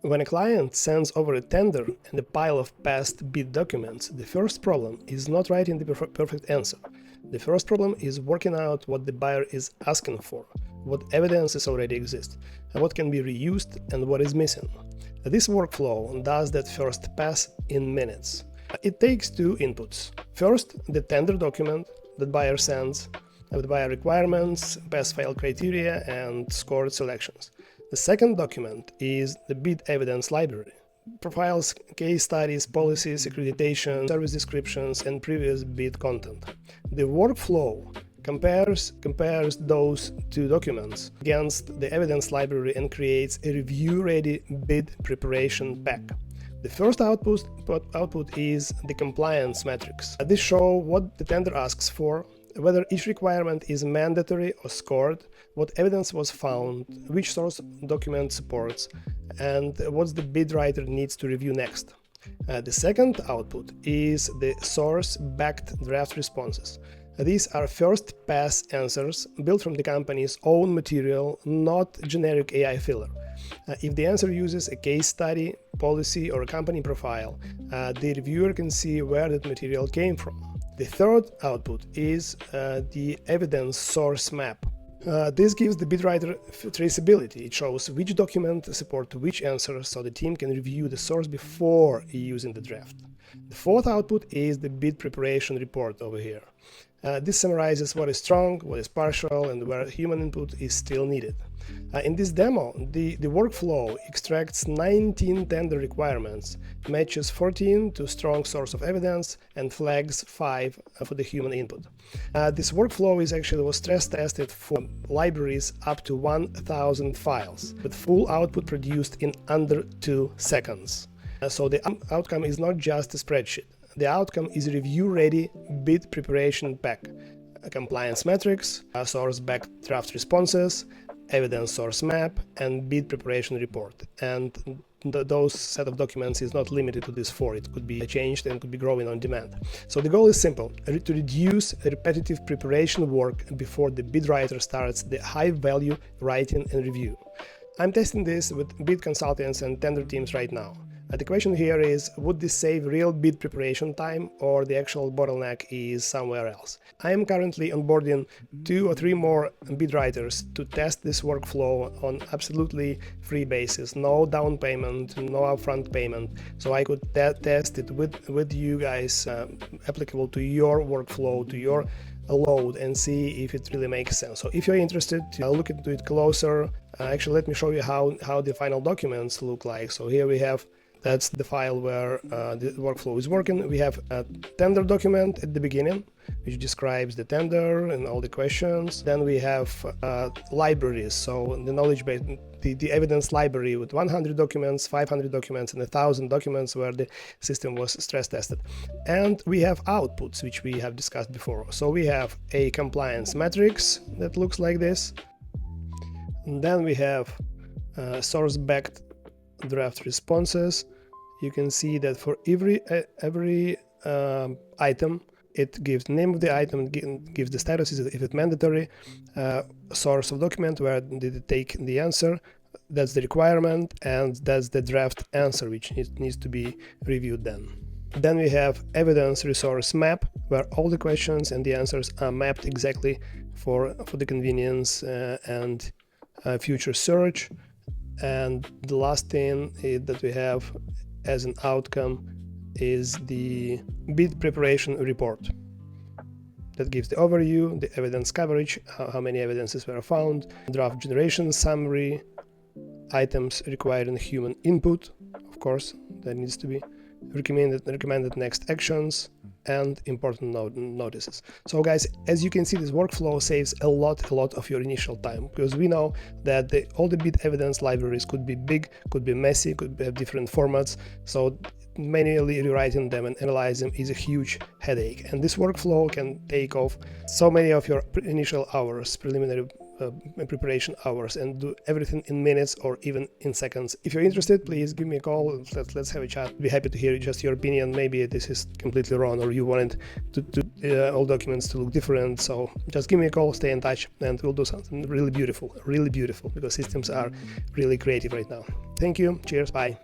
When a client sends over a tender and a pile of past bid documents, the first problem is not writing the perfect answer. The first problem is working out what the buyer is asking for, what evidences already exist, and what can be reused and what is missing. This workflow does that first pass in minutes. It takes two inputs. First, the tender document that buyer sends with buyer requirements, pass fail criteria, and scored selections. The second document is the bid evidence library. Profiles case studies, policies, accreditation, service descriptions, and previous bid content. The workflow compares those two documents against the evidence library and creates a review-ready bid preparation pack. The first output is the compliance metrics. This shows what the tender asks for, whether each requirement is mandatory or scored, what evidence was found, which source document supports, and what the bid writer needs to review next. The second output is the source-backed draft responses. These are first-pass answers built from the company's own material, not generic AI filler. If the answer uses a case study, policy, or a company profile, the reviewer can see where that material came from. The third output is the evidence source map. This gives the bid writer traceability. It shows which document support which answer, so the team can review the source before using the draft. The fourth output is the bid preparation report over here. This summarizes what is strong, what is partial, and where human input is still needed. In this demo, the workflow extracts 19 tender requirements, matches 14 to strong source of evidence, and flags 5 for the human input. This workflow was stress tested for libraries up to 1,000 files, with full output produced in under 2 seconds. So the outcome is not just a spreadsheet. The outcome is a review-ready bid preparation pack, compliance metrics, source-backed draft responses, evidence source map, and bid preparation report. And those set of documents is not limited to these 4. It could be changed and could be growing on demand. So the goal is simple: to reduce repetitive preparation work before the bid writer starts the high-value writing and review. I'm testing this with bid consultants and tender teams right now. The question here is, would this save real bid preparation time, or the actual bottleneck is somewhere else? I am currently onboarding 2 or 3 more bid writers to test this workflow on absolutely free basis, no down payment, no upfront payment, so I could test it with you guys, applicable to your workflow, to your load, and see if it really makes sense. So if you're interested, look into it closer. Actually, let me show you how the final documents look like. So here we have, that's the file where the workflow is working. We have a tender document at the beginning, which describes the tender and all the questions. Then we have libraries, so the knowledge base, the evidence library with 100 documents, 500 documents, and 1,000 documents where the system was stress tested. And we have outputs, which we have discussed before. So we have a compliance matrix that looks like this. And then we have source-backed draft responses. You can see that for every item, it gives the name of the item, gives the status, if it's mandatory, source of document, where did it take the answer, that's the requirement, and that's the draft answer, which needs to be reviewed then. Then we have evidence resource map, where all the questions and the answers are mapped exactly for the convenience and future search. And the last thing that we have as an outcome is the bid preparation report that gives the overview, the evidence coverage, how many evidences were found, draft generation summary, items requiring human input, of course, that needs to be recommended next actions, and important notices. So guys, as you can see, this workflow saves a lot of your initial time, because we know that all the bid evidence libraries could be big, could be messy, could have different formats, so manually rewriting them and analyzing them is a huge headache, and this workflow can take off so many of your initial hours, preliminary preparation hours, and do everything in minutes or even in seconds. If you're interested, please give me a call. Let's have a chat. Be happy to hear just your opinion. Maybe this is completely wrong, or you wanted all documents to look different. So just give me a call, stay in touch, and we'll do something really beautiful, because systems are really creative right now. Thank you. Cheers. Bye.